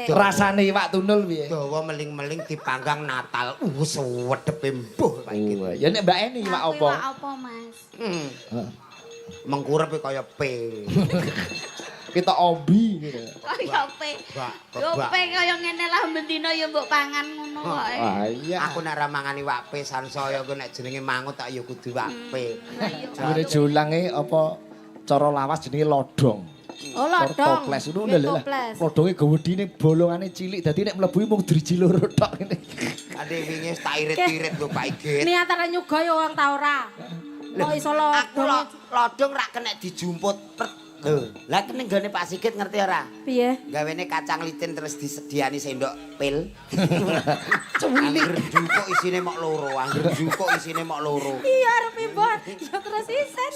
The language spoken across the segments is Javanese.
Rasane iwak tunul piye? Dawa meling-meling dipanggang Natal. Suwedepe mbuh Pak iki. Ya nek Mbak Eni iwak apa? Iwak apa, Mas? Mengkurep kaya P. Kita obi gitu. Kaya pe. Yo pe kaya ngene lah bendina ya mbok pangan ngono wae. Ah iya. Aku nek ra mangan iwak P sansaya ku nek jenenge mangut tak ya kudu iwak P. Jenenge jolange apa cara lawas jenenge lodong. Oh, lodong. Toples ngono lho. Lodonge gawedine bolongane cilik dadi nek mlebu mung driji loro tok ngene. Ade wingi tak irit-irit lho Pak Igit. Niatane nyuga ya wong ta ora. Kok iso Aku lodong. lodong ra kena dijumput. Lho, lah kene nggone Pak Sigit ngerti ora? Piye? Gawene kacang licin terus disediani sendok pil. Angger jukuk isine mok loro, angger jukuk isine mok loro. Iya arep mbon. Ya terus isen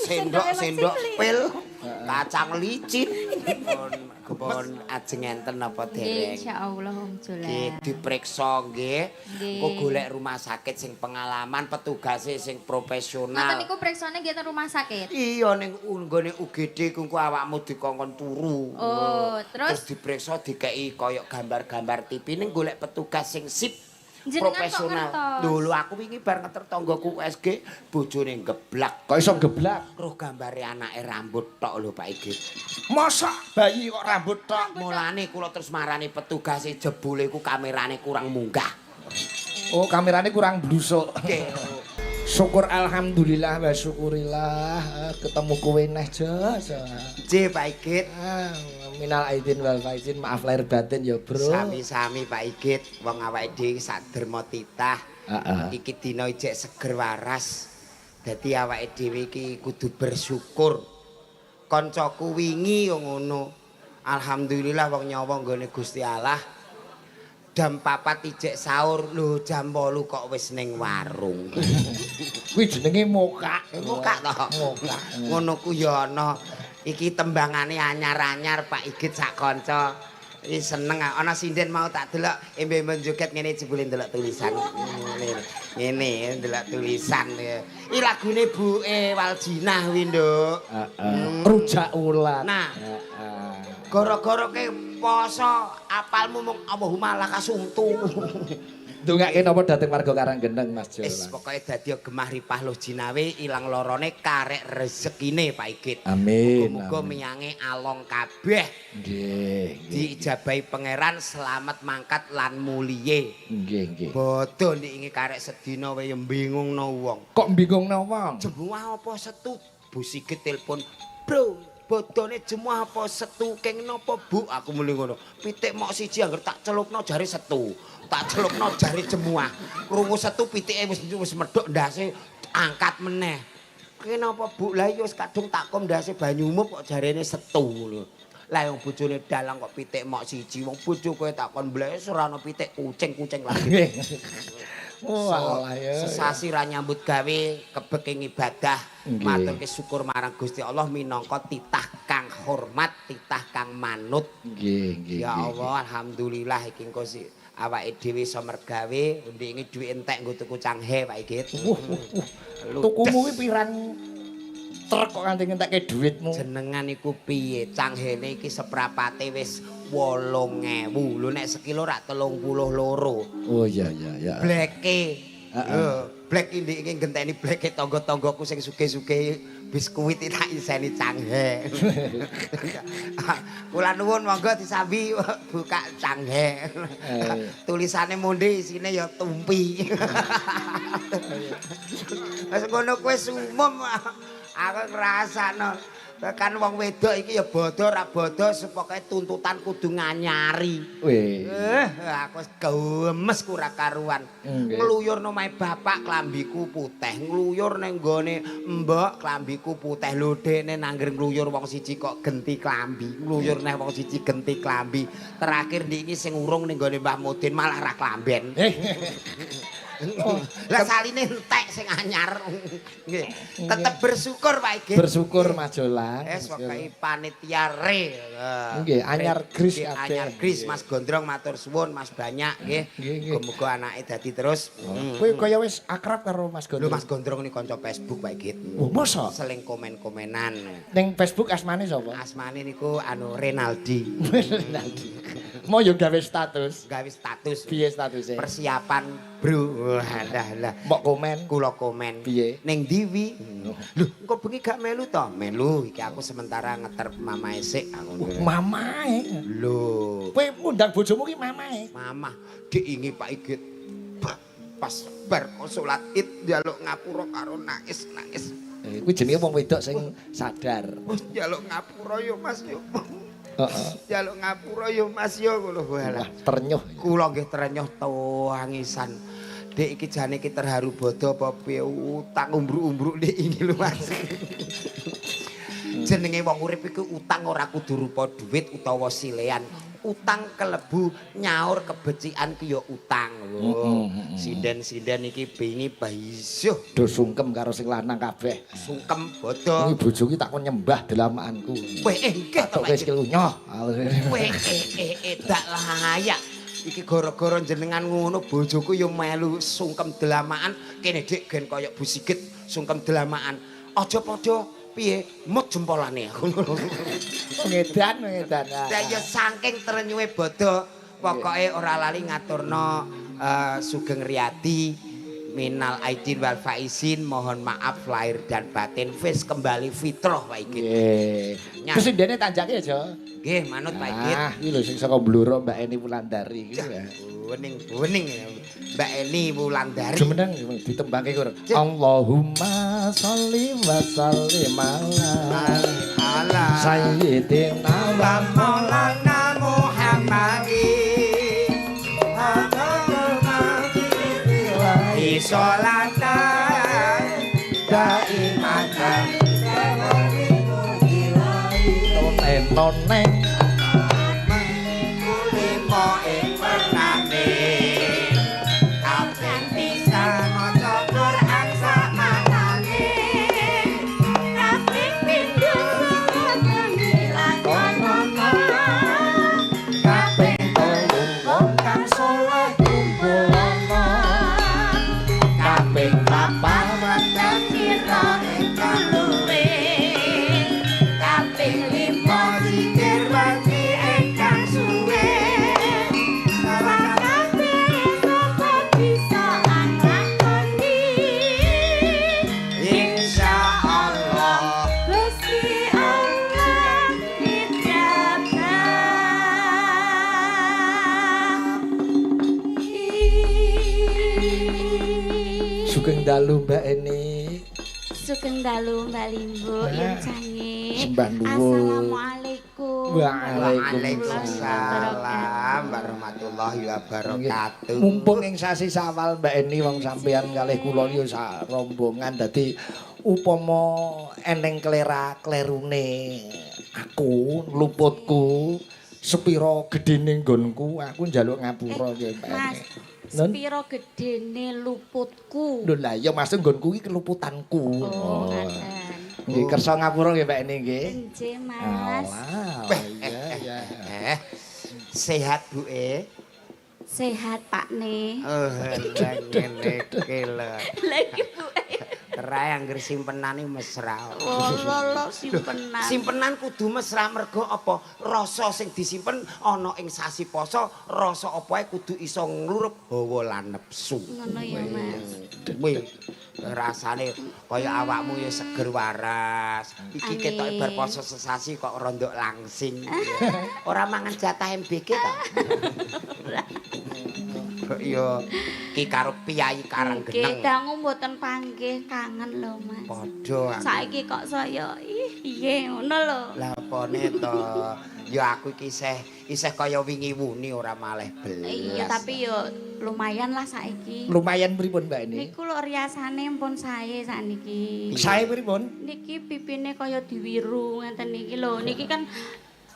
Sendok pil, kacang licin. Kebon ajeng enten apa dereng? Insyaallah Om Jolan. Nggih, dipriksa nggih. Kok golek rumah sakit sing pengalaman, petugase sing profesional. Ngoten niku priksane nggih teng rumah sakit. Iya ning nggone UGD ku awakmu dikongkon turu. Oh, terus dipriksa dikeki kaya gambar-gambar TV ning golek petugas sing sip jenengan kok profesional. ngertos? Lho aku wingi bar ngeter tanggaku USG bojone geblak. Kok iso geblak? Roh gambare anake rambut tok lho Pak Igit. Masa bayi kok rambut tok? Mulane kula terus marani petugase jebule ku kamerane kurang munggah. Oh, kamerane kurang blusuk. Nggih. Syukur alhamdulillah wa syukurillah ketemu kowe neh jos. J Pak Igit. Minal aidin wal faizin maaf lahir batin ya, Bro. Sami-sami Pak Igit, wong awake dhewe sak derma titah. Iki dina ijek seger waras. Dadi awake dhewe iki kudu bersyukur. Kancaku wingi yo ngono. Alhamdulillah wong nyawa nggone Gusti Allah. Jam 4 ijek sahur lho jam 8 kok wis ning warung. Kuwi jenenge mokak. Mokak to. Mokak. Ngono ku ya ana. Iki tembangane anyar-anyar Pak Igit sak kanca. Iki seneng ana sinden mau tak delok embe-embe joget ngene jebule ndelok tulisan. Ngene ndelok tulisan. Iki lagune Buke Waljinah kuwi, Nduk. Rujak ulat. Nah. Gara-gara ke poso apalmu mung Allahumma lakasumtu. Ndongake napa dhateng warga Karanggeneng Mas Jolan. Wis pokoke dadi gemah ripah luh jinawe ilang lorone karek rezekine Pak Igit. Amin. Muga-muga miyange along kabeh. Nggih. Diijabahi pangeran selamat mangkat lan muliye. Nggih, nggih. Bodho ndingi karek sedina wae bingungno wong. Kok bingungno wong? Jemuah apa setu? Bu Sigit telepon, "Bro, bodone jemuah apa setu keng napa Bu?" Aku muni ngono. Pitik mok siji angger tak celupno jare setu. Tak celupno jare jemuah. Krungu setu pitike wis medhok ndase angkat meneh. Kenapa Bu? Lah iya wis kadung tak kom ndase banyu umup kok jarene setu lho. Lah wong bojone dalang kok pitik mok siji. Wong bojo kowe takon blek ora ana pitik kucing-kucing lagi. Oh, alah ya. Sesasi ra nyambut gawe kebek ibadah. Maturke syukur marang Gusti Allah minangka titah kang hormat, titah kang manut. Nggih, nggih. Ya Allah, alhamdulillah iki engko si awake dhewe iso mergawe, ndingi dhuwit entek nggo tuku canghe Pak Igit. Tukumu kuwi pirang truk kok nganti ngentekke dhuwitmu? Jenengan iku piye? Canghene iki seprapate wis 8.000. Lho nek sekilo rak 32. Oh iya iya ya. Bleke. Blek iki ngenteni bleke tangga-tanggaku sing sugih-sugih biskuit tak iseni canghe. Kula nuwun monggo disambi buka canghe. Tulisane monde isine ya tumpi. Wis ngono kuwi umum. Aku ngrasakno tekan wong wedok iki ya bodo ra bodo supaya tuntutan kudu nganyari. Weh. Aku wis gemes ora karuan. Ngluyurno omahe bapak klambiku putih, ngluyur ning gone mbok klambiku putih. Lho dekne nangger ngluyur wong siji kok genti klambi, ngluyur neh wong siji genti klambi. Terakhir niki sing urung ning gone Mbah Mudin malah ra klamben. Lah saline entek sing anyar. Nggih. Tetep bersyukur Pak Igit. Bersyukur Mas Jolan. Wis pokoke panitia re. Nggih, anyar gris kabeh. Anyar gris Mas Gondrong matur suwun Mas banyak nggih. Muga-muga anake dadi terus. Kowe kaya wis akrab karo Mas Lho Gondrong. Mas Gondrong ni kanca Facebook Pak Igit. Oh, masa? Seling komen-komenan. Ning Facebook asmane sapa? Asmane niku anu Renaldi. Renaldi. Mau yo gawe status. Gawe status. Piye statusnya? Persiapan, Bro. Lah. Mbok komen. Kula komen. Piye? Ning Diwi. Lho, engko bengi gak melu to? Melu, iki aku sementara ngeter mamae sik aku. Mamae. Lho, Kowe ngundang bojomu ki mamae. Mamah diingi Pak Igit. Pas bar salat Id njaluk ngapura karo nangis-nangis. Kuwi jenenge wong wedok sing sadar. Wis njaluk ngapura yo Mas yo. Heeh. Njaluk ngapura yo Mas yo ngono Wah, ternyuh. Kula nggih trenyuh tangisan. Dek iki jane iki terharu bodo apa piye utang umbruk-umbruk nek iki lho Mas. Jenenge wong urip iku utang ora kudu rupa dhuwit utawa silean. Utang kelebu nyaur kebecikan ku ya utang lho. Sinden-sinden iki bingi baisuh Do sungkem karo sing lanang kabeh. sungkem bodo. Kuwi bojo ki takon nyembah delamaanku. Weh nggih to Tok wis Pak. nyoh. Weh dak layak. Iki gara-gara jenengan ngono bojoku ya melu sungkem delamaan kene dik gen kaya busigit sungkem delamaan. Aja padha piye mut jempolane aku. Ngedan. Lah ya saking trenyuhe bodo pokoke ora lali ngaturno Sugeng Riyadi minal aidin wal faizin mohon maaf lahir dan batin wis kembali fitrah Pak Igit. Nggih. Terus ndene tanjake aja. Nggih manut Pak Igit. Ah, iki lho sing saka Bluro Mbak Eni Wulandari iki ya. Wening Mbak Eni Wulandari. Jumeneng ditembangke kur. Allahumma sholli wa sallim ala sayyidina wa maulana Muhammadin sholatan daimatan noneng kulimo ing pernane kaping pisan maca Quran samanane kaping pindho pemilan kono kaping telu wong kang saleh kumpul ana kaping papat Wonten sira ingkang luwe kaping lima zikir wati ingkang suwe sakabeh sapa bisa anglakoni insyaallah Gusti Allah dijabah. Sugeng dalu Mbak Eni. Sugeng dalu Mbak Limbo yen sange. Sembah nuwun. Assalamualaikum. Waalaikumsalam warahmatullahi wabarakatuh. Mumpung ing sasi Sawal Mbak Eni wong sampeyan kalih kula ya rombongan dadi upama eneng klerune aku luputku sepira gedene nggonku aku njaluk ngapura ya Mbak Eni. Mas, sepiro gedene luputku. Lho lah ya maksud nggonku iki keluputanku. Oh, ngaten. Nggih kersa ngapura nggih Mbak Eni nggih. Nggih, Mas. Alah. Iya. Sehat Bu Sehat Pak Ne. Oh, ngene iki lho. Lagi Bu. Rai anggere simpenane mesra. Lolo simpenan. Simpenan kudu mesra mergo apa? Rasa sing disimpen ana ing sasi poso, rasa apa ae kudu iso nglurup hawa lan nepsu. Ngono ya, Mas. Kuwi rasane kaya awakmu ya seger waras. Iki ketoke bar poso sesasi kok rondok langsing. Ora mangan jatah MBG ta? Kok ya ki karo piyai Karanggeneng. Nggih, dangu mboten panggih kangen lho, Mas. Padha. Saiki kok saya piye ngono lho. Lah apane to? Ya aku iki isih kaya wingi wuni ora maleh belas. Iya, tapi yo lumayan lah saiki. Lumayan pripun Mbak Eni? Niku lho riasane pun sae sakniki. Sae pripun? Niki pipine kaya diwiru ngeten niki lho. Niki kan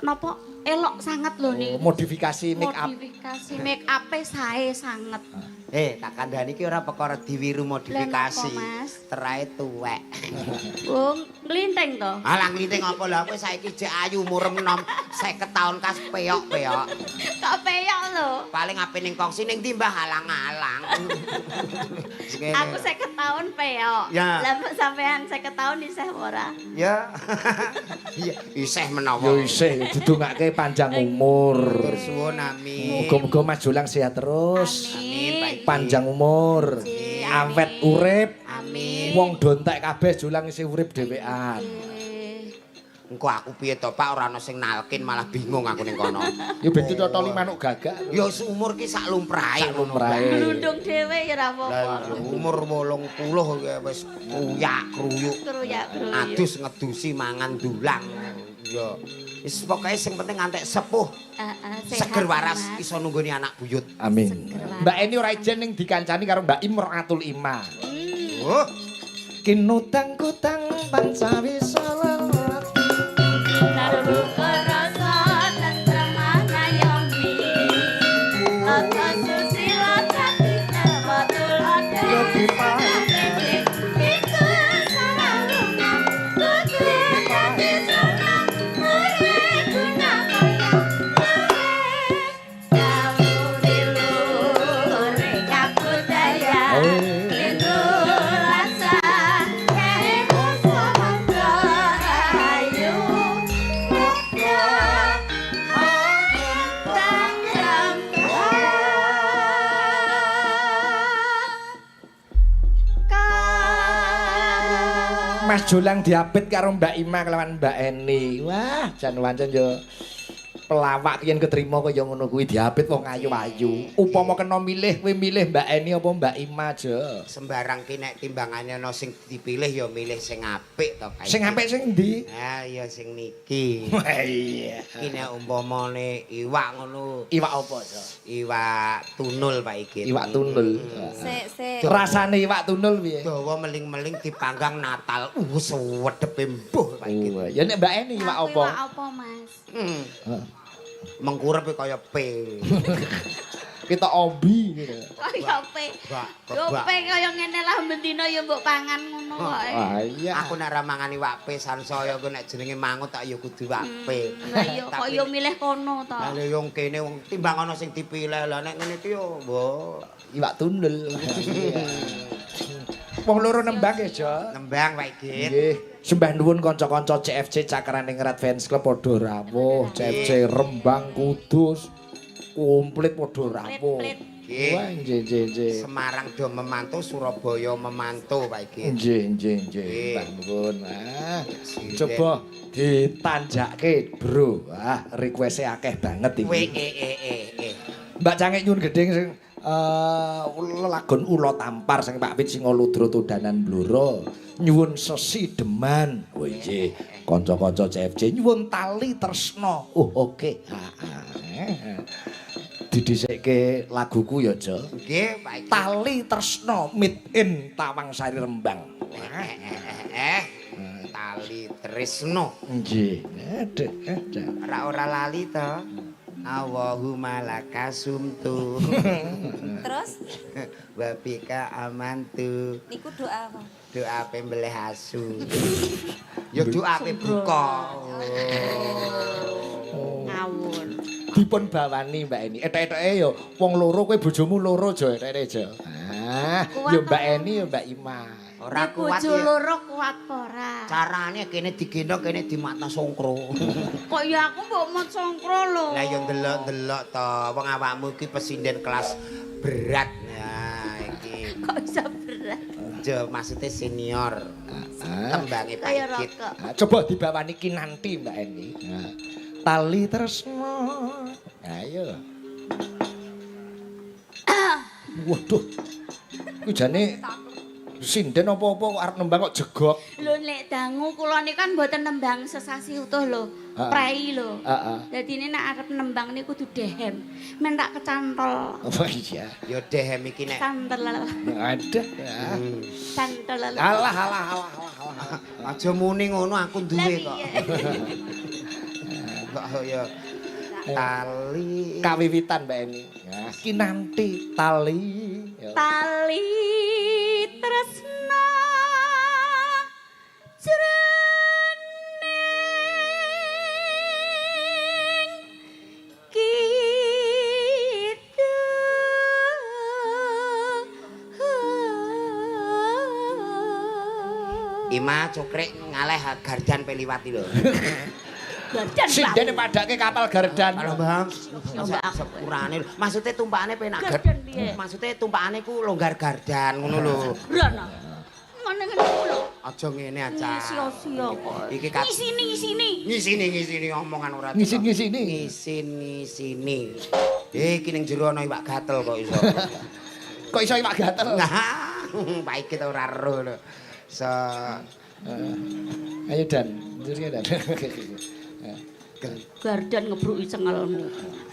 napa elok sangat lho niki. Modifikasi make up. Modifikasi make up-e sae sanget. Tak kandhani iki ora perkara diwiru modifikasi. Lah, napa, Mas? Terae tuwek. Oh, nglinting to. Alah nglinting apa lah kowe saiki jek ayu umur enom 50 taun kas peyok-peyok. Kok peyok lho. Paling ape ning kongsi ning timbah alang-alang. Aku 50 tahun peyok. Ya. Lah sampean 50 tahun isih ora? Ya. Iya, isih menawa. Yo isih didongake panjang umur. Matur suwun amin. Muga-muga Mas Julang sehat terus. Amin, Pak. Panjang umur. Amin. Awet urip. Amin. Wong dontek kabeh Julang isih urip dhewean. Engko aku piye to, Pak, ora ana sing nalkin malah bingung aku ning kono. Yo ben ditotoli manuk gagak. Ya umur ki sak lumrahe ngono. lumrahe. Nundung dhewe ya ora apa-apa. Lah umur 80 ya wis kuyak kruyuk. Kruyak-kruyuk. Adus ngedusi mangan dulang. Ya. Wis pokoke sing penting ngantek sepuh. Sehat, Seger waras Mas. iso nunggoni anak buyut. Amin. Seger waras. Mbak Eni ora ijen ning dikancani karo Mbak Imratul Ima. Oh, Kinutang-kutang pancawisa lelati. Taruh kerasa tentrem ngayomi. Apa susila tapi betul ada. Lebih pahit. Itu sarungan kudu dadi sunah murid guna kaya dilure kabudaya itu rasa kaya samangga ayu muda tangram Mas Julang diapit karo Mbak Ima kelawan Mbak Eni. Wah, jan wancen yo pelawak yen ketrima kaya ngono kuwi diapit wong ayu-ayu. Upama kena milih, kowe milih Mbak Eni apa Mbak Ima aja? sembarang ki nek timbangane ana sing dipilih ya milih sing apik to, Pak. Sing apik sing ndi? Ah, ya sing niki. Wah iya. Iki nek umpamane iwak ngono, Iwak apa aja? iwak tunul Pak iki. Iwak tunul. Sik. Rasane iwak tunul piye? Dawa meling-meling dipanggang Natal. Sewedepe mbuh Pak iki. Oh, ya nek Mbak Eni iwak Aku apa? iwak apa, Mas? Mengkurep kaya P. Kita obi gitu. Kaya pe. Bak, Yo bak. pe kaya ngene lah bendina ya mbok pangan ngono kok. Ah iya. Aku nek ra mangan iwak P sansaya ku nek jenenge mangut tak ya kudu iwak P. Lah yo kok yo milih kono to. Lah yo kene wong timbang ana sing dipilih lah nek ngene iki yo mbok Iwak tunul. Wong loro nembang ya, Jo. nembang Pak Igit. Nggih. Sembah nuwun kanca-kanca CFC Cakraning Rat Fans Club padha rawuh, CFC Rembang Kudus komplit padha rawuh. Plit-plit. Nggih. Wah, nggih. Semarang do memantu, Surabaya memantu Pak Igit. Nggih. Nggih. Mbah nuwun. Ah, Sinden. coba ditanjake, Bro. Ah, request-e akeh banget Kowe iki. Mbak Cangik nyuwun gedhe sing lelagon ula tampar sing Pak Wit Singaludra Tudanan Blora nyuwun sesideman. Oh nggih, kanca-kanca CFC nyuwun tali tresna. Oh oke. Didhisikke laguku ya, Jo. Nggih Pak Igit. Tali tresna made in Tawangsari Rembang. Tali tresno. Nggih. Ora lali to. Allahumma lakasumtu. Terus Wa bika amantu. niku doa apa? Doa pembelih asu. Ya doa pe buka. Ngawur. Dipun bawani Mbak Eni. Etek-eteke ya wong loro kowe bojomu loro Jo etek-eteke Jo. Ah, Kuat ya Mbak apa? Eni ya Mbak Ima. Ora kuat Bojo ya. loro kuat apa ora? Carane kene digendong kene dimakna songkro. Kok ya aku mbok mot songkro lho. Lah ya ndelok-ndelok to, wong awakmu iki pesinden kelas berat. Nah, iki. Kok bisa berat? Jo maksudnya senior. Tembange Pak Kaya Igit. rokok. Nah, coba dibawani kinanti Mbak Eni. Nah, tali tresna. Ayo. Waduh. Ku jane sinden apa-apa kok arep nembang kok jegok. Lho nek dangu kula niku kan mboten nembang sesasi utuh lho. Heeh. Prei lho. Heeh. Dadi ini nek arep nembang niku kudu dehem. Men tak kecantol. Oh iya. Ya dehem iki nek Cantol. Ada. Cantol. Alah. aja muni ngono aku Lah duwe kok. piye? Kok ya tali kawiwitan Mbak Eni. Ya, kinanti tali. Yo. Tali tresna jroning kita. Ima cukrik ngaleh gardan peliwati lho. Gardan Sindene padake kapal gardan. Kalau Bang, Mbak aku. sepurane lho. Maksudnya tumpakane penak Gardan piye? Maksudnya tumpakane ku longgar gardan ngono lho. Rono. Ngene-ngene lho. Aja ngene aja. Sia-sia kok. Iki kat Ngisini. omongan ora. Ngisin-ngisini. Ngisini. Iki ning jero ana iwak gatel kok iso. Kok iso iwak gatel? Nah, Pak iki ta ora ero lho. Ayo Dan, njuri Dan. Gardan ngebruki cengelmu.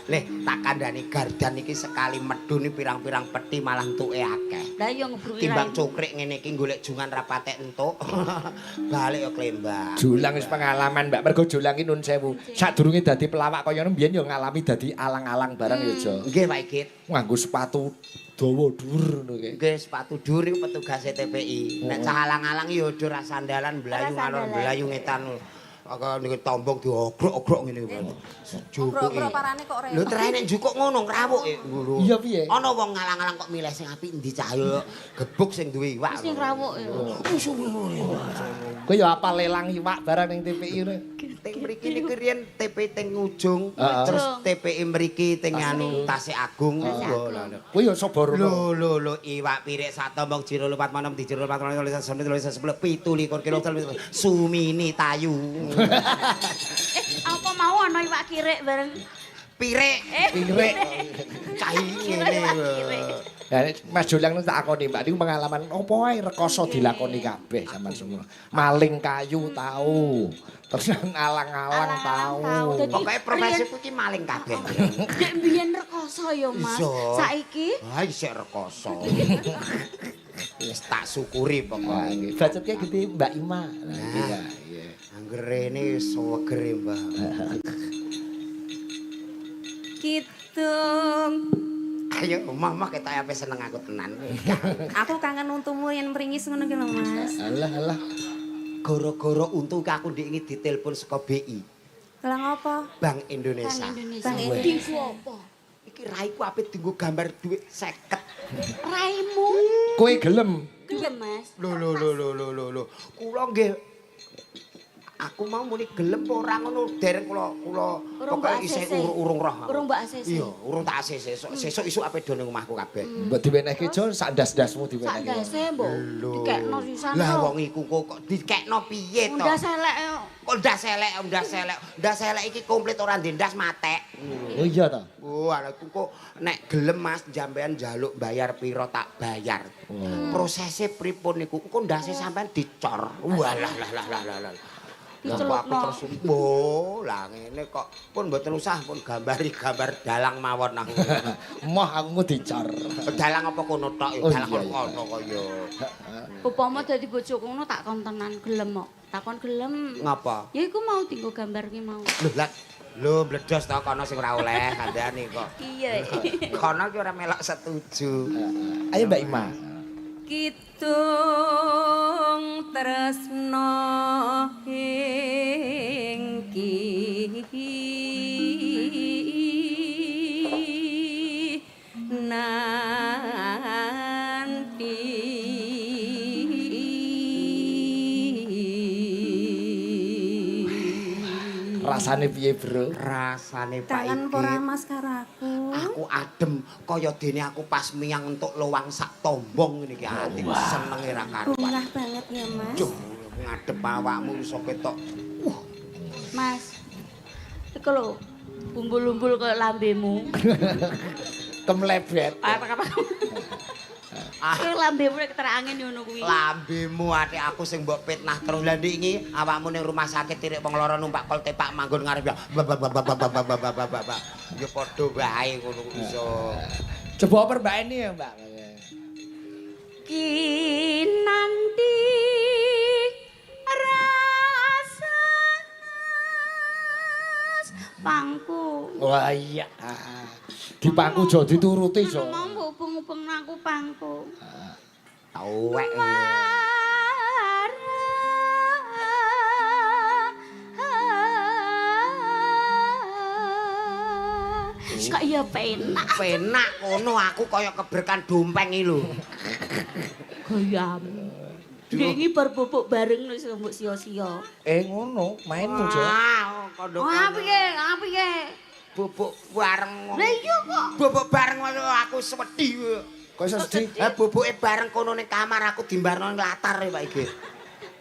Leh, tak kandhani gardan iki sekali medhun pirang-pirang peti malah entuke akeh. Lah yo ngebruki Timbang cukrik ngene iki golek jungan ra patek entuk. Balik yo klembang. Julang wis pengalaman Mbak, mergo julang iki nun sewu. Sadurunge dadi pelawak kaya ngono mbiyen yo ngalami dadi alang-alang barang yo, Jo. Nggih, Pak Igit. Nganggo sepatu dawa dhuwur ngono ki. Nggih, sepatu dur iku petugas TPI. Nek cah alang-alang yo dur sandalan blayu ngalor blayu ngetan. Aka niki tombong diogrok-ogrok ngene iki. Ogrok-ogrok parane kok Lho trae nek njukuk ngono ngrawuk ngono. Iya piye? Ana wong ngalang-alang kok milih sing apik endi cahyo gebuk sing duwe iwak. sing rawuk ya. Kowe yo apal lelang iwak barang ning TPI ngono. Ting mriki niki riyen TPI ting ujung, Heeh. terus TPI mriki ting anu Tasik Agung. Kowe yo Sabara. Lho iwak pirik sak tombong jero 4 manem di jero 4 manem 10 17 kilo sumini tayu. Apa mau ana iwak kirik bareng Pirik. Pirik. Cah ngene. Ya Mas Julang tak akoni Mbak niku pengalaman apa wae rekoso dilakoni kabeh sampean semua. Maling kayu tahu. Terus alang-alang tahu. Dadi Pokoke profesiku iki maling kabeh. Dek mbiyen rekoso ya, Mas. Iso. Saiki Ah isih rekoso. Wis tak syukuri Wah, pokoke. nggih. Budgetnya gede Mbak Ima. Nah, iya, iya. Anggere ini sewegere, Mbah. Kidung. Ayo, omah ketok ape seneng aku tenan. Aku kangen untumu yen mringis ngono ki lho, Mas. Alah. Gara-gara untu ki aku ndek iki ditelepon saka BI, Kelang apa? Bank Indonesia. Bang Indonesia. Dinggo apa? Iki raiku ape dienggo gambar duit 50. Raimu Kowe gelem. gelem, Mas. Lho. Kula nggih aku mau muni gelem apa ora ngono dereng kula Urung pokoke mbak isih ACC. urung roh. Urung mbak ACC. Iya, urung tak ACC. Sesuk isuk ape do ning omahku kabeh. Mbok diwenehke Jo sak ndas-ndasmu Sak diwenehke. ndase mbok dikekno sisan. Lah wong iku kok dikekno piye to? Ndas elek. Kok ndas elek iki komplit ora ndendas matek. Oh iya ta. Oh, aku kok nek gelem Mas jampean njaluk bayar piro tak bayar. Prosese pripun niku? Engko ndase sampean dicor. Walah. Dicelupno. Aku terus oh, lah ngene kok pun mboten usah pun gambari gambar dalang mawon aku. Moh aku dicor. Dalang apa kono tok ya Oh, dalang iya, iya. kono kaya. Upama dadi bojoku ngono tak kon tenan gelem kok. Takon gelem. Ngapa? Ya iku mau dienggo gambar ki mau. Lho bledos to kono sing ora oleh kandhane kok. Iya. Kono ki ora melok setuju. Ayo Mbak Ima. Kidung tresno ingki nanti Rasane piye, Bro? Rasane Pak kangen Igit. pora Mas karaku. Aku adem kaya dene aku pas miyang entuk lowang sak tombong ngene iki atiku senenge ra karuan. Bungah banget ya, Mas. Duh, ngadep awakmu iso ketok. Mas. Iku lho, bumbul-bumbul kaya lambemu. Kemlebet. Apa-apa. Iku lambemu nek keterangin ngono kuwi. Lambemu atik aku sing mbok fitnah terus lha ndik iki awakmu ning rumah sakit tirik wong lara numpak kol tepak manggon ngarep ya. Ya padha wae ngono iso. Coba Mbak Eni ya, Mbak. Kinanti rasanas pangku. Wah iya. Dipangku jo dituruti jo. Mau hubung-hubung aku pangku. Tuwek. Kok ya penak. Penak kono aku kaya keberkan dompeng iki lho. Goyam. Dengi bar bubuk bareng wis mbok sia-sia. Ngono, main jo. Kondok. Piye? Bubuk bareng. Lah iya kok. Bubuk bareng aku wedi. Kok iso sedih? Bubuke bareng kono ning kamar aku dimbarno ning latar Pak Iki.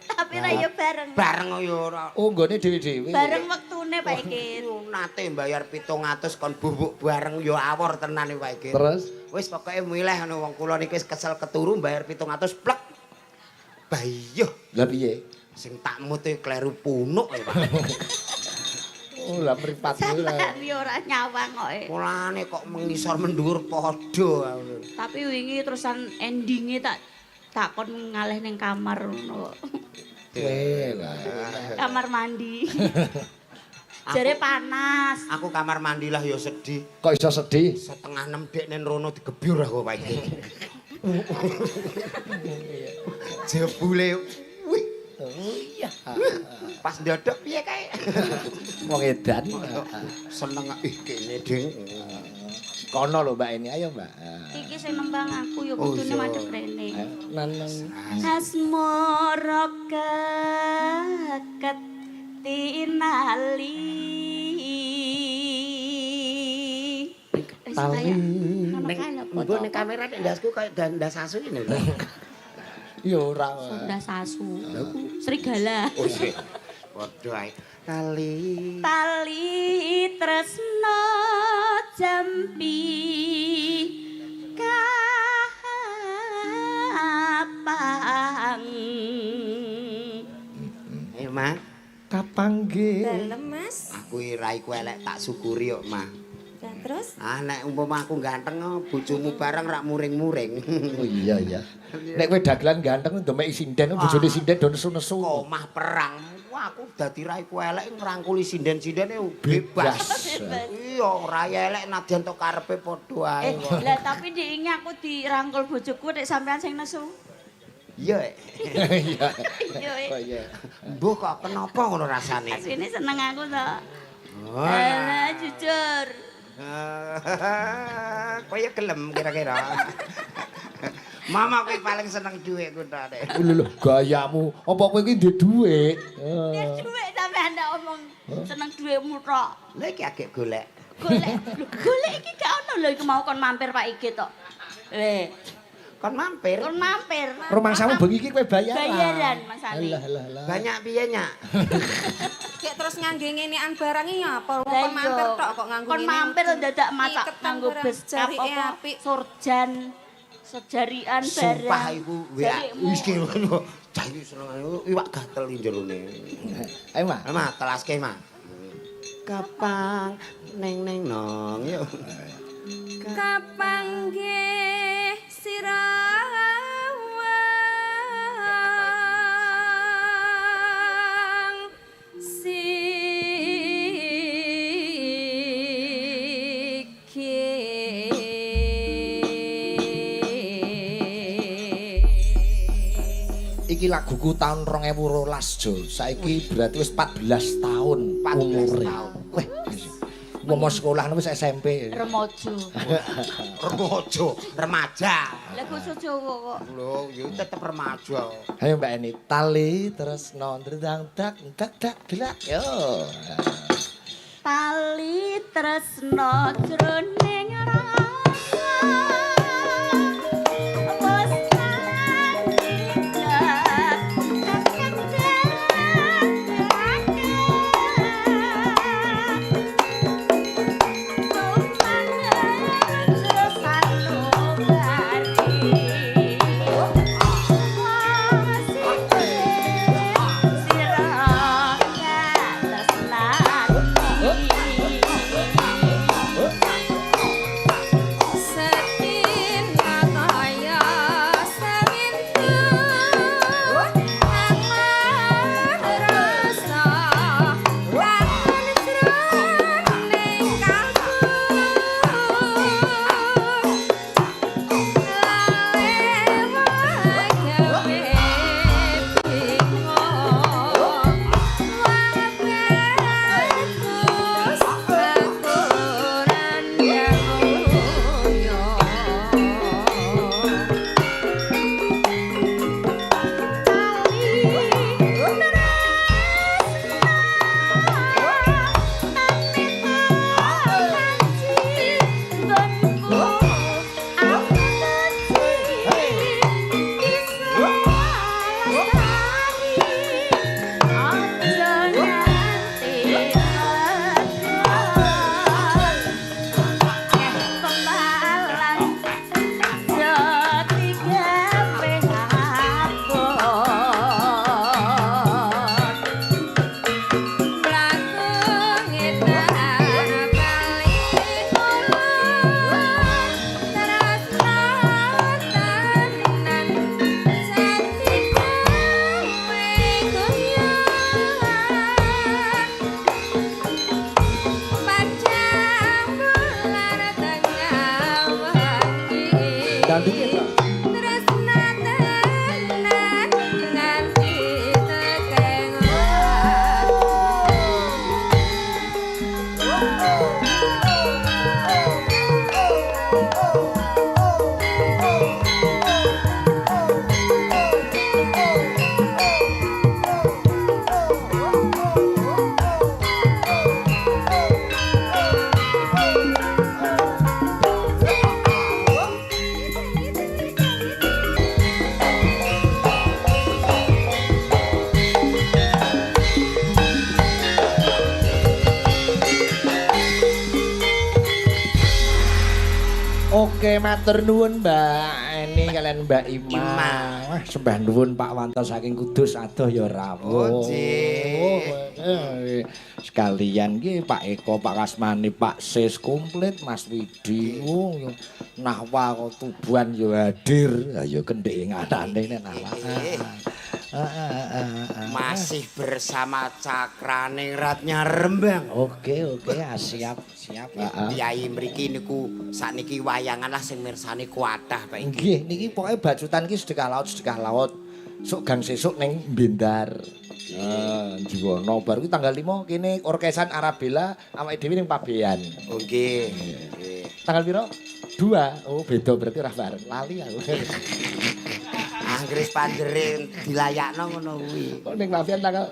Tapi ra ya bareng. Bareng ya ora. Oh, nggone dhewe-dhewe. Bareng wektune Pak Iki. Nate mbayar 700 kon bubuk bareng ya awor tenan Pak Iki. Terus Wis pokoke milih ngono wong kula niki kesel keturu mbayar 700 plek. Bayo. lah piye? Sing tak mute kleru punuk Pak. Oh, lah mripat kuwi lah. Sampeyan ya ora nyawang kok. Mulane kok mengisor mendhuwur padha. Tapi wingi terusan endinge tak kon ngalih ning kamar ngono. Lah. Kamar mandi. Jare panas. Aku kamar mandi lah ya sedih. Kok iso sedih? Setengah 6 dek nen rono digebyur aku Pak Iki. Jebule wih. Oh iya. Pas ndodok piye kae? Wong edan. Seneng kene ding. Kono lho Mbak ini, ayo Mbak. Iki sing nembang aku ya Oh, kudune iya. madhep rene. Nanang. Asmara keket tinali. Tali. Mbok ning kamera nek ndasku kaya ndas asu ini lho. Ya ora. Sunda sasu. Serigala. Oh iya. Padha ae. Kali Tali tresno jampi kapang. ayo Mah. Kapangge. Dalem Mas. Aku raiku elek tak syukuri kok Mah. Lah terus Nek umpama aku ganteng bojomu bareng rak muring-muring. Oh iya iya. Nek kowe dagelan ganteng ndemek sinden bojone sinden do nesu-nesu. Omah perang. Wah aku dadi raiku elek ngrangkuli sinden-sindene bebas. Iya, ora elek nadyan tok karepe padha ae. Lah tapi diingi aku dirangkul bojoku nek sampean sing nesu. Iya. Iya. Iya. Oh iya. Mbuh kok kenapa ngono rasane? Asline seneng aku to. Oh. Alah jujur. Kaya gelem kira-kira. Mama kowe paling seneng dhuwit ku tok Dek. Lho gayamu, apa kowe iki duwe dhuwit? Nek dhuwit sampean ndak omong seneng dhuwitmu tok. Lha iki agek golek. Golek iki gak ono lho iku mau kon mampir Pak Iki tok. Kon mampir. Kon mampir. Rumangsamu bengi iki kowe bayaran. Bayaran Mas Ali. Alah. Banyak piye Nyak? kayak terus ngangge ngenean barang iki apa? Lah Kon iya. mampir tok kok nganggo Kon mampir dadak masak Iketan nganggo barang, beskap jarike apa apik. surjan sejarian barang. Sumpah iku WA Jarikmu. wis ki ngono. Cah iki seneng iwak gatel iki jerone. Ayo Mas. Mah telaske mah. Kapang neng nong yuk. kapangge sirawang Iki laguku tahun 2012 Jo. Saiki berarti wis 14 tahun 14 umure. tahun. Weh. Ngomong sekolah wis SMP. Remojo. Remaja. Lah basa Jawa kok. Lho, yo tetep remaja. Ayo Mbak Eni, tali terus ndang dak gelak. Yo. Tali tresno jroning rasa. sandunge to. Tresnane nganti tekeng. Oke, matur nuwun Mbak Eni kalian Mbak Ima. Wah, sembah nuwun Pak Wanto saking Kudus adoh ya rawuh. Sekalian ki Pak Eko, Pak Kasmani, Pak Sis komplit, Mas Widi. Nahwa kok Tubuhan ya hadir. Ya kendheke nganane nek Nahwa. Masih bersama Cakraningratnya Rembang. Oke, siap. Kyai mriki niku sakniki wayangan lah sing mirsani kuatah Pak. Nggih, niki pokoke bacutan ki sedekah laut. Sok gang sesuk ning Bindar. Jiwono baru ki tanggal 5 kene Orkesan Arabella awake dhewe ning Pabean. Oh nggih. Tanggal piro? 2. Oh, beda berarti ora bareng. Lali aku. Anggris panjere dilayakno ngono kuwi. Kok ning Pabean tanggal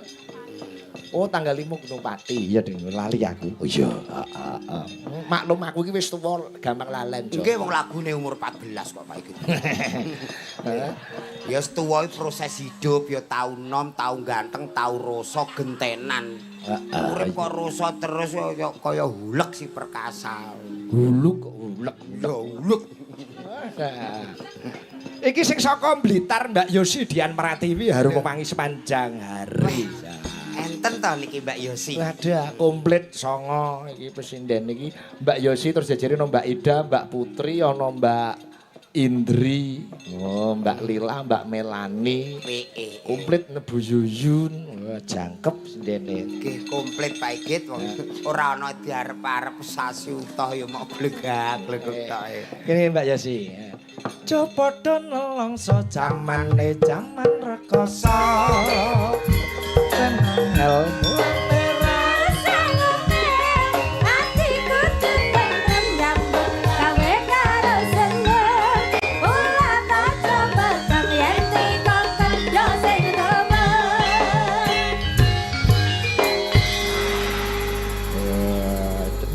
tanggal 5 Gunung Pati. Iya, Ding, lali aku. Oh iya, Maklum aku iki wis tuwa, gampang lalen, Jo. Nggih wong lagune umur 14 kok Pak iki. Ya tuwa proses hidup ya tau nom, tau ganteng, tau rasa gentenan. Urip kok rasa terus kaya hulek si perkasa. Huluk. Ya hulek. Iki sing saka Blitar Mbak Yosi Dian Pratiwi harum pemangi sepanjang hari. Enten to niki Mbak Yosi. Ada komplit songo iki presiden iki Mbak Yosi terus jajare ono Mbak Ida, Mbak Putri, ono Mbak Indri, Mbak Lila, Mbak Melani. Komplit Nebu Yuyun, jangkep sendene. Nggih komplit Pak Igit wong ora ana diarep-arep sasi utoh ya mok glegak-glegek tok. Kene Mbak Yosi. Coba do nelongso jamane jaman rekoso. Elmu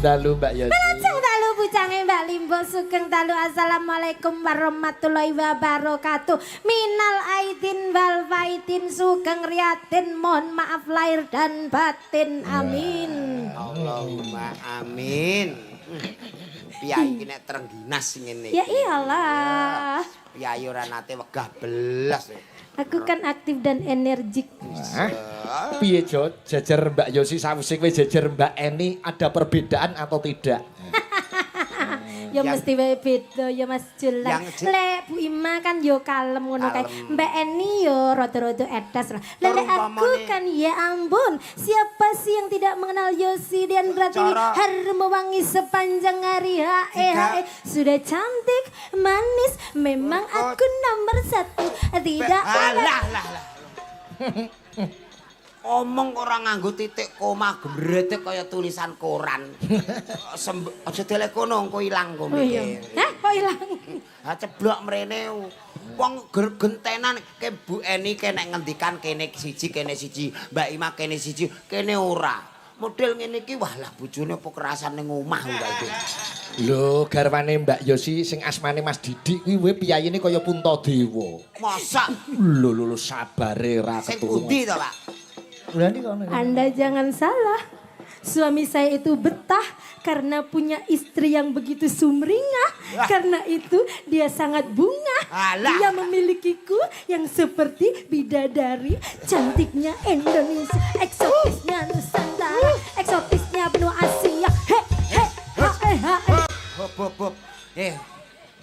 dalu Mbak Yosi. Dalu bucange Mbak Limbo sugeng dalu assalamualaikum warahmatullahi wabarakatuh. Minal aidin wal faidin sugeng riatin mohon maaf lahir dan batin. Amin. Allahumma amin. Piyai iki nek trengginas ngene. Ya iyalah. Piyai ora nate wegah belas. Aku kan aktif dan energik. Piye Jo, jajar Mbak Yosi sawise kowe jajar Mbak Eni ada perbedaan atau tidak? Ya mesti wae beda ya Mas Julan. Lek Bu Ima kan yo kalem ngono kae. Mbak Eni yo rada-rada edas lah. Lek aku kan ya ampun, siapa sih yang tidak mengenal Yosi dan Pratiwi harum wangi sepanjang hari. Sudah cantik, manis, memang aku nomor 1. Tidak lah. Omong ora nganggo titik koma gembrete kaya tulisan koran. Aja telekono engko ilang kok mikir. Hah, kok ilang? Ha ceblok mrene wong gentenan ke Bu Eni kene ngendikan kene siji, Mbak Ima kene siji, kene ora. Model ngene iki wah lah bojone apa kerasan ning omah kok iki. Lho, garwane Mbak Yosi sing asmane Mas Didik kuwi we piyayine kaya Puntadewa. Masa? Lho sabare ra Sing ketulungan. pundi to, Pak? Anda jangan salah. Suami saya itu betah karena punya istri yang begitu sumringah. Karena itu dia sangat bunga. Dia memilikiku yang seperti bidadari. Cantiknya Indonesia, eksotisnya Nusantara, eksotisnya benua Asia. Hop.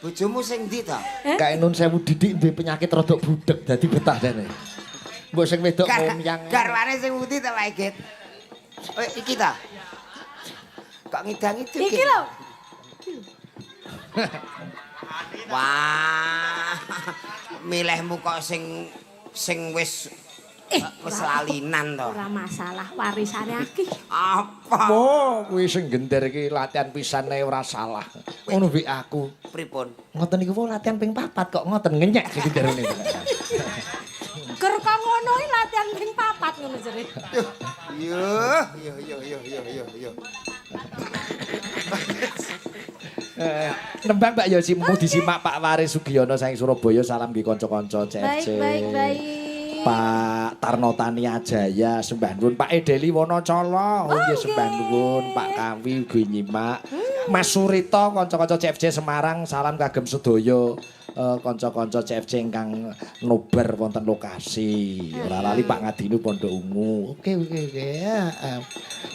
Bojomu sing ndi to? Kae nun sewu Didik duwe penyakit rodok budek dadi betah dene. Mbok sing wedok omyang. Garwane sing pundi to, Pak Igit? Iki ta. Kok ngidang itu Iki lho. Wah. Milihmu kok sing wis lalinan to. Ora masalah warisane akeh. Apa? Oh, kuwi sing gender iki latihan pisan ae ora salah. Ngono wi aku. Pripun? Ngoten niku latihan ping 4 kok ngoten ngenyek sing genderane. Ger kok ngono iki latihan ping 4 ngono jere. Yo. Nembang Mbak Yosi mumpung disimak Pak Waris Sugiono saking Surabaya salam nggih kanca-kanca CFC. Baik. Pak Tarno Tania Jaya sembah nuwun Pak Edeli Wonocolo nggih sembah nuwun Pak Kawi ugi nyimak Mas Surito kanca-kanca CFC Semarang salam kagem sedaya kanca-kanca CFC ingkang nobar wonten lokasi ora lali Pak Ngadinu Pondok Ungu oke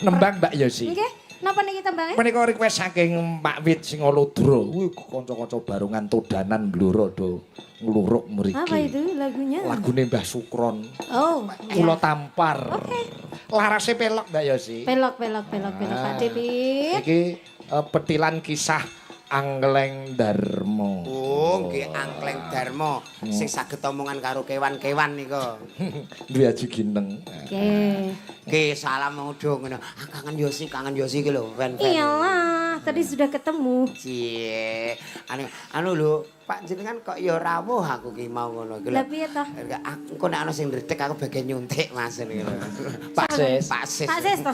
nembang Mbak Yosi Nggih, napa niki tembangnya? menika request saking Pak Wit Singolodro kuwi kanca-kanca barongan Todanan Bluro do ngluruk mriki. Apa itu lagunya? Lagune Mbah Sukron. Oh, Kula tampar. Oke. Larase pelok Mbak Yosi. Pelok Pak Dipit. Iki petilan kisah Angleng Darmo. Oh, nggih Angkleng Darmo sing saged omongan karo kewan-kewan nika. Duwe aji gineng. Oke. Nggih, salam mudhun ngono. Kangen Yosi iki lho, fan-fan. Iyalah, tadi sudah ketemu. Cie. Anu lho, Pak jenengan kok ya rawuh aku ki mau ngono iki lho. Lah piye to? Engko nek ana sing ndredeg aku bagian nyuntik Mas niku lho. Pak Sis. Pak Sis. Pak Sis to.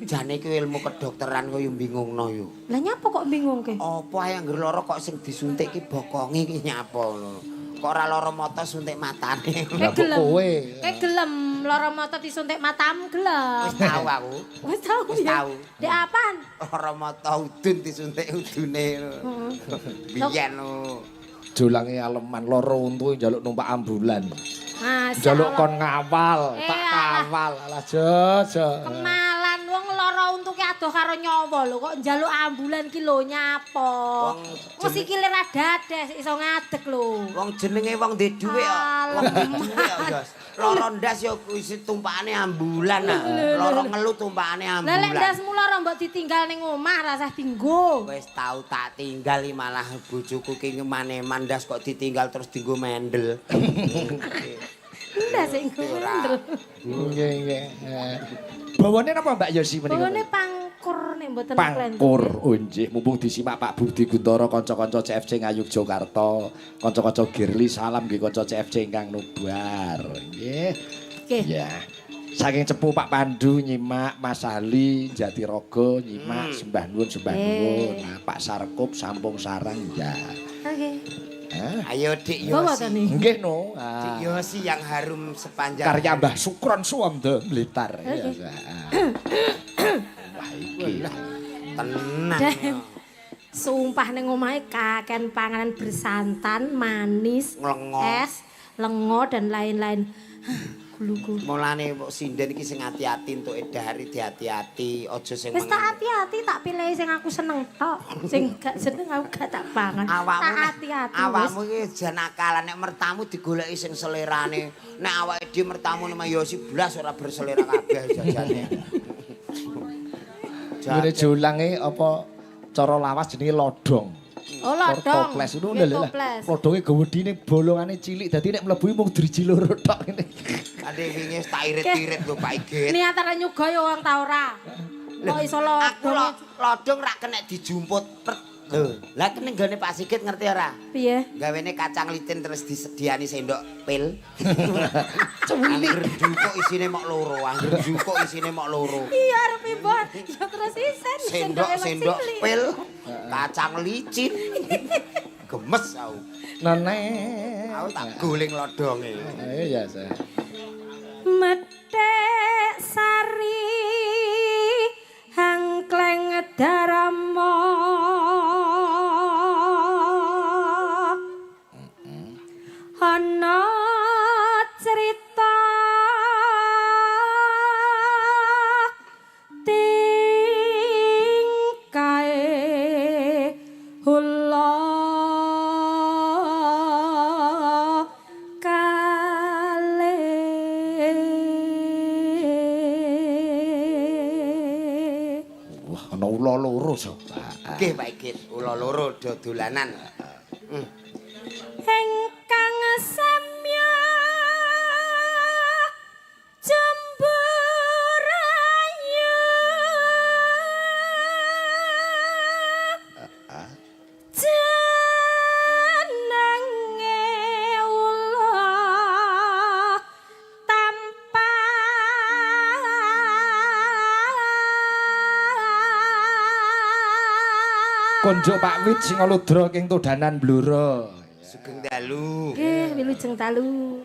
Jane iki ilmu kedokteran kok yo bingungno yo. Lah nyapa kok bingung ke? Apa ae anggere lara kok sing disuntik ki bokonge ki nyapa ngono. Kok ora lara mata suntik matane. Lah kok kowe. Gelem lara mata disuntik matamu gelem. Wis tau aku. Wis tau Wis ya. tau. Dek apaan? Lara mata udun disuntik udune. Biyen lho. Jolange aleman loro untu njaluk numpak ambulan. Mas. Njaluk kon ngawal, tak alah. kawal. Alah jojo. Kemalan wong lara untuke adoh karo nyawa lho kok njaluk ambulan ki lho nyapa. Wong sikile ra dades iso ngadeg lho. Wong jenenge wong ndek dhuwit kok. Wong ndek dhuwit kok, Jos. Lara ndas ya isi tumpakane ambulan nah. Lara ngelu tumpakane Lah lek ambulan. ndasmu lara mbok ditinggal ning omah ra usah dinggo. Wis tau tak tinggal malah bojoku ki ngemaneman ndas kok ditinggal terus dinggo mendel. Ndas sing ngundel. Nggih. Bawane napa Mbak Yosi menika? Pokoknya pangkur nek mboten Pangkur, oh nggih, mumpung disimak Pak Budi Guntara kanca-kanca CFC Ngayuk Jakarta, kanca-kanca Girli salam nggih kanca CFC ingkang nobar. Nggih. Oke. Ya. Saking cepu Pak Pandu nyimak Mas Ali Jatirogo nyimak sembah nuwun. Nah, Pak Sarkup Sampung Sarang ya. Oke. Ayo Dik Bawa Yosi. to nih. Nggih no. Dik Yosi yang harum sepanjang Karya Mbah Sukron Suwanda Blitar. Oke. Wah iki. tenang. Sumpah ning omahe kaken panganan bersantan, manis, Nglengo. es, lengo dan lain-lain. Guluku. Mulane kok sinden iki sing ati-ati entuk edari hati-hati, aja sing Wis tak hati-hati tak pilih sing aku seneng tok. Sing gak seneng aku gak tak pangan. Tak hati-hati. Awakmu iki jan akalan nek mertamu digoleki sing selerane. Nek awake dhewe mertamu nama Yosi blas ora berselera kabeh jajane. Ngene jolange apa cara lawas jenenge lodong. Oh lodong. Toples itu lho. Lodonge gewedine bolongane cilik dadi nek mlebu mung driji loro tok ngene. Ade wingi tak irit-irit lho Pak Igit. Niatane nyuga ya wong ta ora. Kok iso Aku lodong. lodong rak kena dijumput. Lho, lah kene nggone Pak Sigit ngerti ora? Piye? Gawene kacang licin terus disediani sendok pil. Angger jukuk isine mok loro, angger jukuk isine mok loro. Iya arep ibon. Ya terus isen. Sendok pil, kacang licin. Gemes aku. Nenek. Aku tak guling lodonge. Ayo ya saya. Metek sari hangkleng darama ana cerita tingkae hula ula loro Soba. Nggih Pak Igit, ula loro do dolanan. Ingkang samya jemburayu jenenge ula Konjuk Pak Wit sing ludra king Todanan Blora. Sugeng dalu. nggih wilujeng dalu.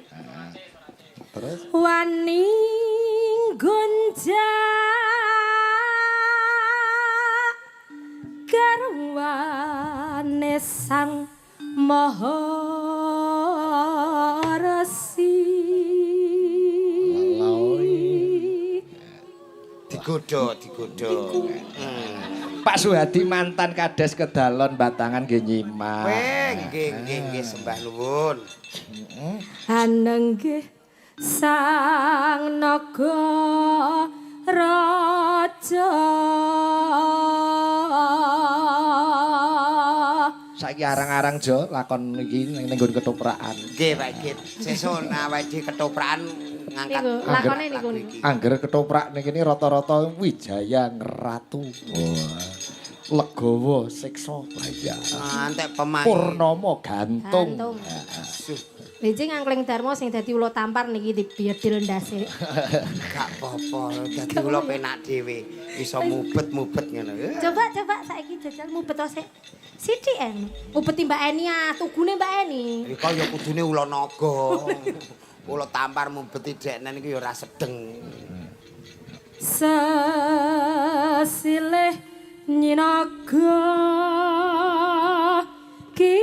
Terus Wani gonja garwane sang maha resi Digodho. Pak Suhadi mantan kades kedalon Batangan nggih nyimak. Nggih sembah nuwun. anenggih sang naga raja Saiki arang-arang Jo lakon iki ning nggon ketoprakan. Nggih Pak Igit, sesuk awake dhewe ketoprakan ngangkat niku lakone niku Angger ketoprak ning kene rata-rata Wijaya Ngeratu. Wah. Legawa siksa bayar. Antek pemain. Purnama gantung. Liji ngangkling Darmo sing dadi ula tampar niki dibiedil ndase. Gak apa-apa, dadi kula penak dhewe. Iso mubet-mubet ngono. Coba saiki jajal mubet sik. Sithik mubet Mbak Eni tugune Mbak Eni. Iki ya kudune ula naga. Ula tampar mubet dhekne niku ya ora sedeng. Sesilih nyinaga ki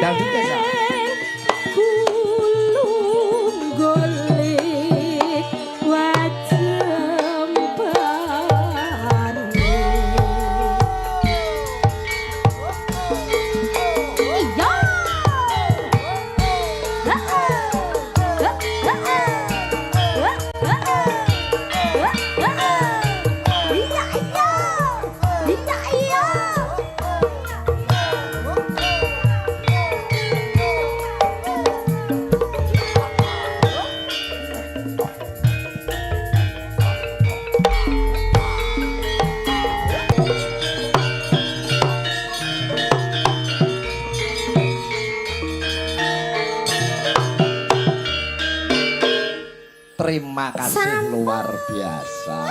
Dangdut ya, Sa? Kulung golek wajempan. Iya. Iya, iya. Iya, iya. Terima kasih luar biasa.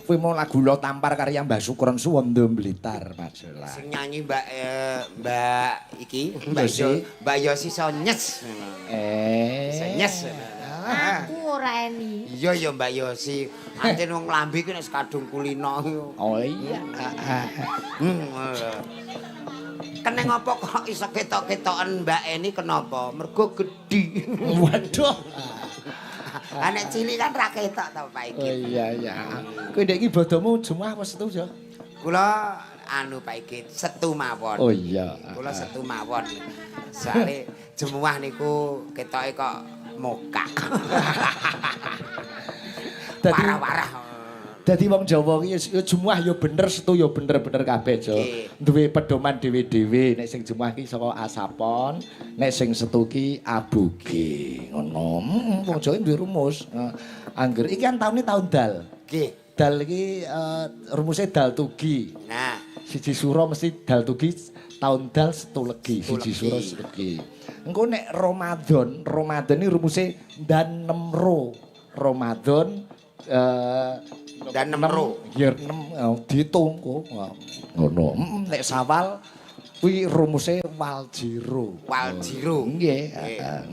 Kuwi mau lagu Lo Tampar karya Mbah Sukron Suwondo Blitar, Mas Jola. Sing nyanyi Mbak iki, Mbak Yosi Sonyes. Sonyes. Aku ora eni. Iya ya Mbak Yosi. Ancen wong lambe ki nek kadung kulino. Oh iya. Keneng apa kok iso ketok-ketoken Mbak Eni kenapa? Mergo gedhi. Waduh. Lah nek cilik kan ra ketok ta Pak Oh Ikit. iya ya. Kowe ndek iki bodomu Jumat apa Setu ya? Kula anu Pak Ikit, setu mawon. Oh iya. Kula setu mawon. Soale jemuah niku ketoke kok mokak. Warah-warah. Dadi wong Jawa ki ya Jumat ya bener, Setu ya bener-bener kabeh, Jo. Duwe pedoman dhewe-dhewe. Nek sing Jumat ki saka Asapon, nek sing Setu ki Abuge. Ngono. Wong Jawa duwe rumus. Angger iki kan taune taun dal. Nggih. Dal iki rumusé dal tugi. Nah, Siji suro mesti dal tugi taun dal Setu legi. Siji suro legi. Engko nek Ramadan, Ramadan iki rumusé dan 6 ro. Ramadan dan 6 ro. Ya 6 diitung kok. Ngono. Nek Sawal kuwi rumusé Waljiro. Waljiro. Nggih, heeh.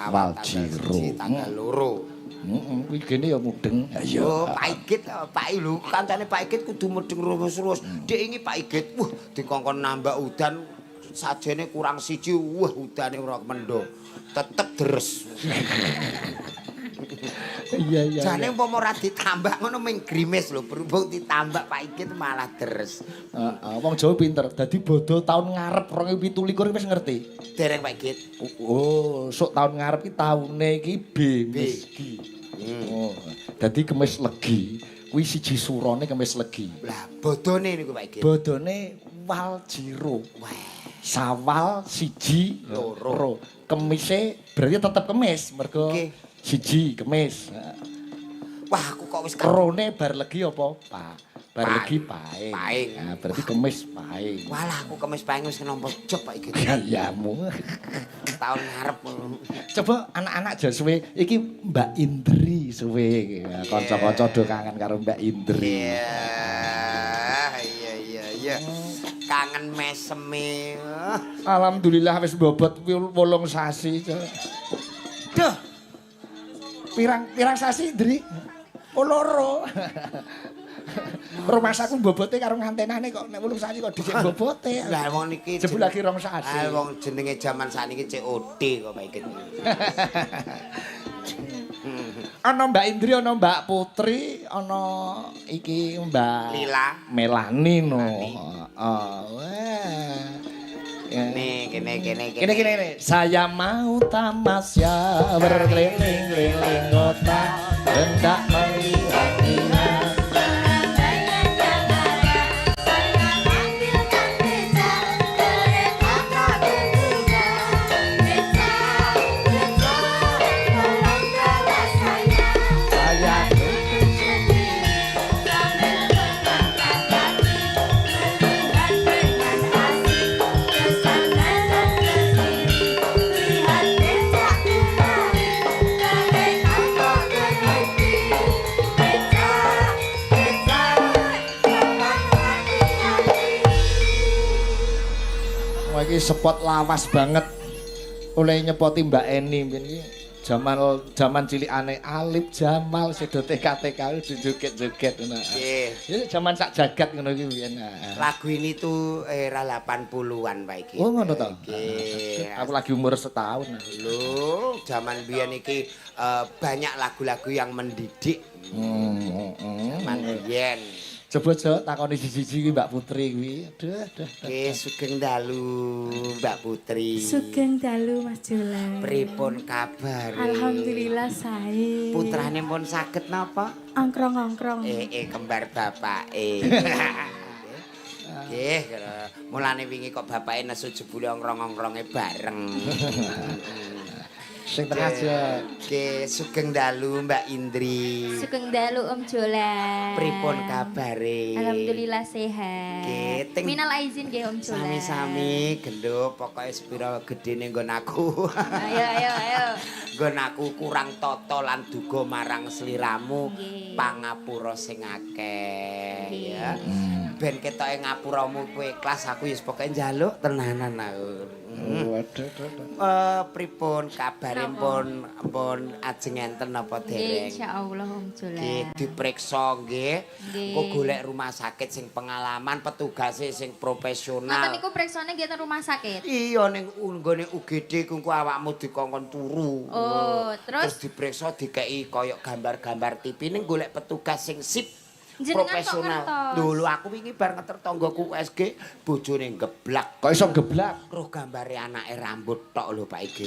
Waljiro tanggal 2. Kuwi kene ya mudeng. Yo Pak Ikit, Pak lho, kancane Pak Ikit kudu mudeng terus. Dek iki Pak Ikit, wah dikongkon nambah udan sajene kurang siji, wah udane ora mendo. Tetep deres. Iya. Jane umpama ora ditambah ngono ming grimis lho, berhubung ditambah Pak Ikit malah deres. Heeh, wong Jawa pinter. Dadi bodho taun ngarep 2017 wis ngerti. Dereng Pak Ikit. Oh, sok taun ngarep ki taune iki B miski. Oh, dadi kemis legi. Kuwi siji surone kemis legi. Lah, bodone niku Pak Ikit. Bodone Waljiro. Wah, Sawal siji loro. Kemise berarti tetep kemis mergo siji kemis. wah aku kok wis Rone bar legi apa, Pak? Bar legi Paing. paing. Nah, berarti kemis paing. Walah aku kemis paing wis nampa job Pak Ikit. Gayamu. Tahun ngarep. Coba anak-anak aja suwe iki Mbak Indri suwe kanca-kanca do kangen karo Mbak Indri. Iya. Kangen meseme. Alhamdulillah wis bobot 8 sasi. Duh. Pirang sasi Indri? Loro. Rumah saku bobote karo ngantenane kok nek 8 sasi kok dhisik bobote. Lah wong niki jebul lagi 2 sasi. Ah wong jenenge jaman saniki COD kok Pak Ikit. Ana Mbak Indri, ana Mbak Putri, ana iki Mbak Lila. Melani no. Kene. Saya mau tamasya berkeliling-keliling kota, hendak melihat indah. Iki spot lawas banget oleh nyepoti Mbak Eni iki Jaman cilikane Alif Jamal sedo TK-TK joget-joget ngono. Nggih. Ya jaman sak jagat ngono iki biyen. Lagu ini tuh era 80-an Pak iki. Oh ngono to. Nggih. Aku lagi umur setahun. Lho, zaman biyen iki banyak lagu-lagu yang mendidik. Zaman biyen. Coba takoni siji-siji iki Mbak Putri kuwi. Aduh. Nggih, sugeng dalu Mbak Putri. Sugeng dalu Mas Jola. Pripun kabar? Alhamdulillah sae. Putrane pun saged napa? Ongkrong-ongkrong. Kembar bapake. Nggih, mulane wingi kok bapake nesu jebule ongkrong-ongkronge bareng. Sing tengah aja. Nggih, sugeng dalu Mbak Indri. Sugeng dalu Om Jola. Pripun kabare? Alhamdulillah sehat. Nggih, Minal aizin nggih Om Jola. Sami-sami gendho pokoke sepira gedene nggon aku. Ayo. Nggon aku kurang tata lan duga marang sliramu Nggih. pangapura sing akeh Nggih. ya. Ben ketoke ngapuramu kowe ikhlas aku wis pokoke njaluk tenanan aku. Waduh. Pripun kabare pun ajeng enten napa Nggih dereng? insyaallah Om Jola. Nggih dipriksa nggih. Nggih. Kok golek rumah sakit sing pengalaman, petugase sing Ngoten profesional. niku preksane nggih teng rumah sakit. Iya ning nggone UGD ku awakmu dikongkon turu. Oh, terus dipriksa dikeki kaya gambar-gambar TV ning golek petugas sing sip. Jenengan kok Profesional. ngertos? Dulu aku wingi bar ngeter tanggaku USG bojone geblak. Kok iso geblak? Roh gambare anake rambut tok lho Pak Iki.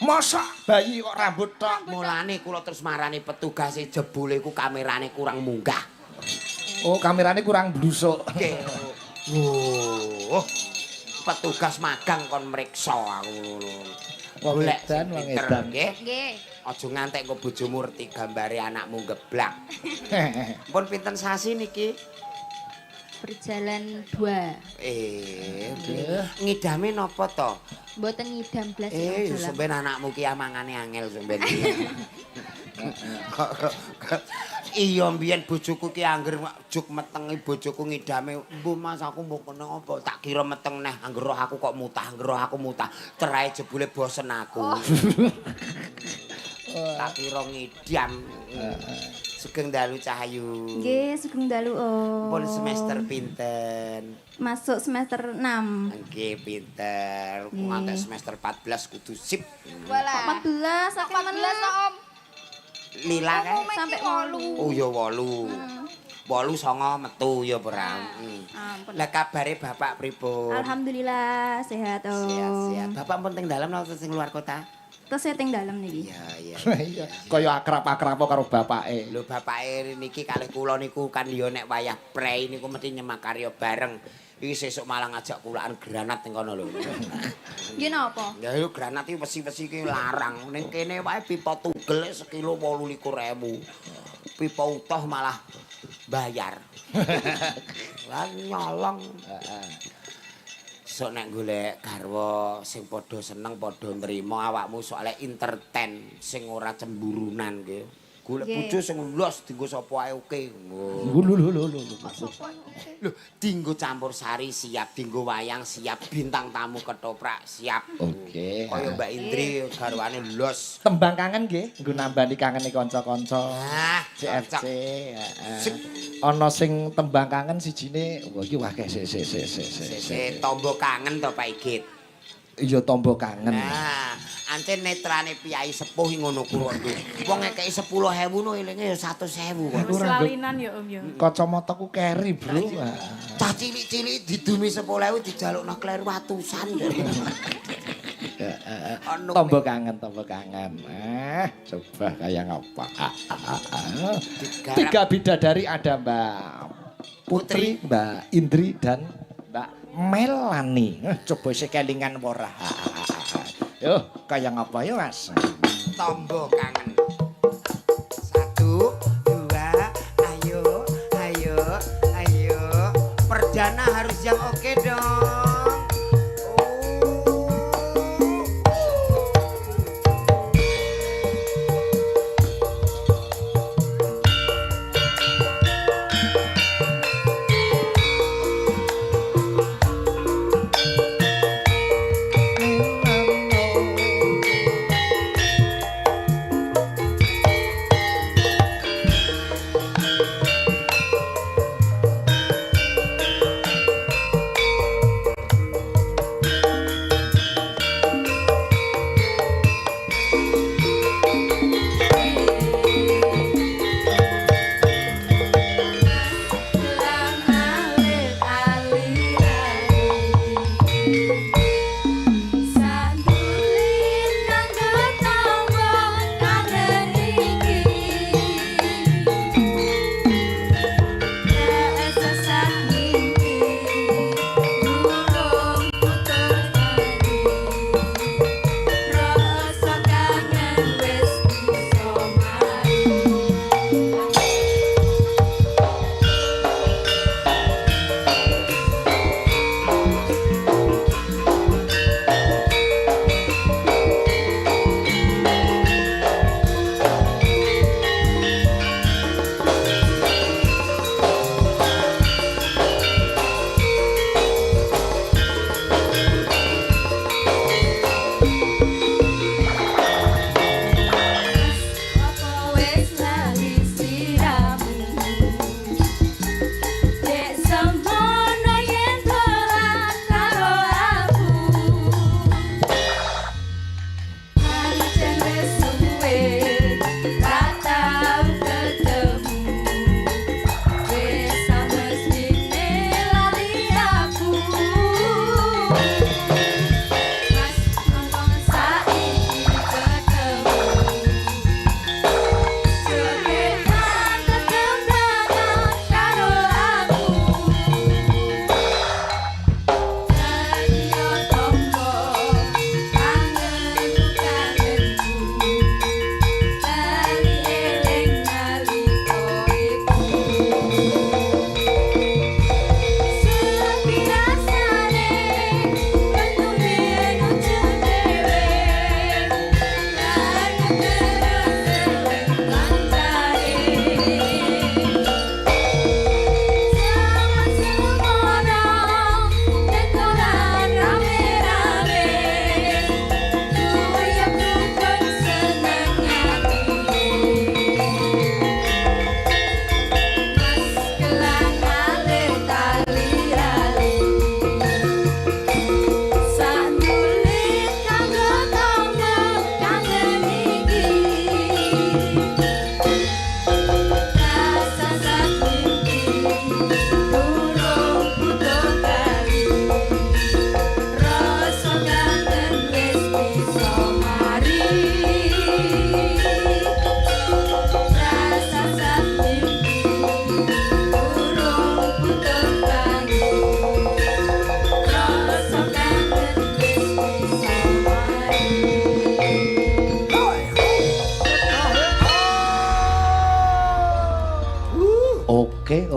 Masa bayi kok rambut tok? Mulane kula terus marani petugas jebule ku kamerane kurang munggah. Oh, kamerane kurang blusuk. Nggih. Petugas magang kon mriksa aku. Wong Golek edan, sing wong pinter, edan. nggih. nggih. Aja ngantek kok bojomu ngerti gambare anakmu geblak. Pun pinten sasi niki? Berjalan 2. Ngidame napa to? Mboten ngidam blas Om Jola. Sampeyan anakmu ki amangane angel sampeyan. Iya mbiyen bojoku ki angger juk metengi bojoku ngidame, "Mbuh Mas aku mbok kene apa?" Tak kira meteng neh, angger roh aku kok mutah, angger roh aku mutah. Cerai jebule bosen aku. Tak kira ngidam. Sugeng dalu Cahayu. Nggih, sugeng dalu Om. Pun semester pinten? Masuk semester 6. Nggih pinter. Ngantek semester 14 kudu sip. Kok 14, aku 14 Om. Lila kae. Sampai 8. Oh ya 8. 8 9 metu ya ora. Ampun. Lah kabare Bapak pripun? Alhamdulillah sehat Om. Sehat-sehat. Bapak pun teng dalem napa sing luar kota? Terus saya teng dalem niki. Iya, iya. Iya, kaya akrab-akrab karo bapake. Lho bapake niki kalih kula niku kan ya nek wayah prei niku mesti nyemak karya bareng. Iki sesuk malah ngajak kulaan granat teng kono lho. Nggih napa? Ya yo granat iki wesi-wesi ki larang. Ning kene wae pipa tugel sekilo 28.000. Pipa utuh malah bayar. Lah nyolong. Sok nek golek garwa sing padha seneng padha nrimo awakmu soalnya entertain sing ora cemburunan nggih. Golek bojo sing los dienggo sapa ae oke. Lho. Lho, dienggo campur sari siap, dienggo wayang siap, bintang tamu ketoprak siap. Oke. Kaya Mbak Indri garwane los. Tembang kangen nggih, nggo nambani kangene kanca-kanca. Ah, CFC. Sing Ana sing tembang kangen sijine, wah iki akeh sik. sese tombo kangen to Pak Igit. Iya tombo kangen. Nah, ancen netrane piyai sepuh ngono kuwi. Wong ngekeki 10.000 no elinge ya 100.000 kok. Selalinan ya Om ya. Kacamataku keri, Bro. Cah cilik-cilik didumi 10.000 dijalukno kleru atusan. Tombo kangen. Coba kayak apa? Tiga bidadari ada Mbak Putri, Mbak Indri dan Mbak Melani. Coba sih kelingan ora. Yo, kayak apa ya, Mas? Tombo kangen. 1 2 ayo. Perdana harus yang oke dong.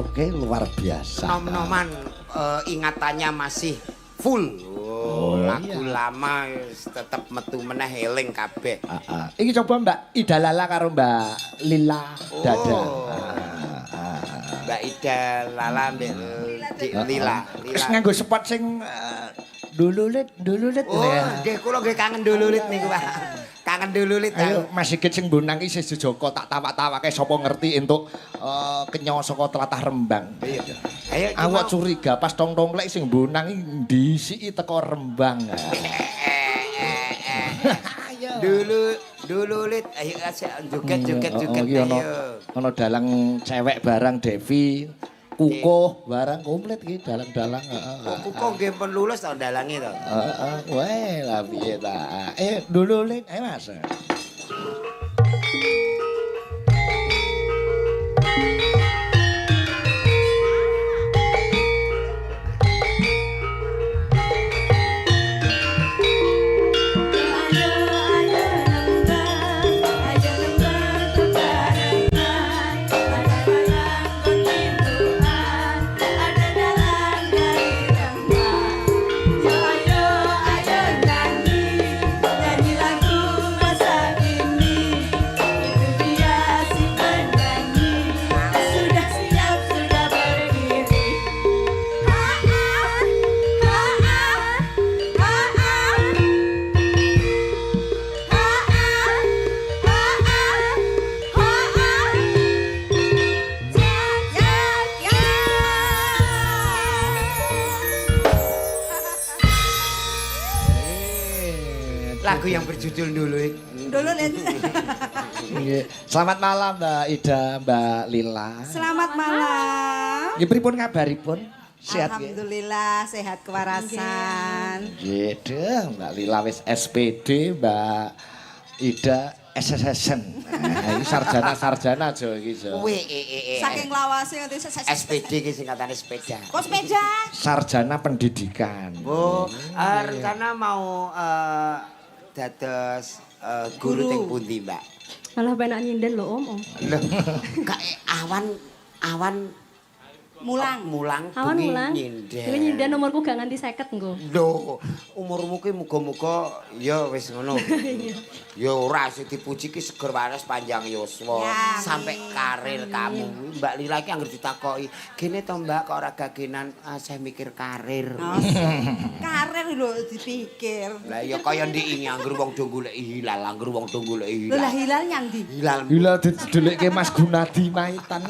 Oke, luar biasa. Nom-noman ingatannya masih full. Lagu lama tetep metu meneh eling kabeh. Iki coba Mbak Ida Lala karo Mbak Lila Dada. Mbak Ida Lala mbek Lila. Wis nganggo spot sing dululit. Oh, nggih kula nggih kangen dululit niku, Pak. Kangen dululit. Ayo Mas Sigit sing mbunang iki sing Joko tak tawak-tawake sapa ngerti entuk kenyo saka tlatah Rembang. Ayo Awak curiga pas tong-tonglek sing mbunang iki ndisiki teko Rembang. Dululit ayo joget ayo. Ono dalang cewek barang Devi, kukuh barang komplit iki dalang-dalang. Kukuh nggih pun lulus to dalange to. Wae lah piye ta. Dululit ayo Mas. Lagu yang berjudul Dululit. Nggih. Selamat malam Mbak Ida, Mbak Lila. Selamat malam. Nggih pripun kabaripun? Sehat nggih? Alhamdulillah sehat kewarasan. Nggih, deh, Mbak Lila wis SPD, Mbak Ida SSSN. Nah, iki sarjana Jo iki Jo. Saking lawase nganti SPD ki singkatane sepeda. Kok sepeda? Sarjana pendidikan. Oh, rencana mau dados guru teng pundi, Mbak? Malah penak nyinden lho Om. Lho, kak awan mulang Awan bengi mulang. nyinden. Kuwi nyinden umurku gak nganti 50 engko. Lho, umurmu ki muga-muga ya wis ngono. Ya ora sing dipuji ki seger waras panjang yuswa Ya, sampai karir kamu. Mbak Lila ki anggere ditakoki, "Gene to Mbak kok ora gagenan saya mikir karir." Karir lho dipikir. Lah ya kaya ndiki anggere wong do golek hilal, anggere wong do golek Lho lah hilal. hilal nyang ndi? Hilal Gila didedekke Mas Gunadi Maitan.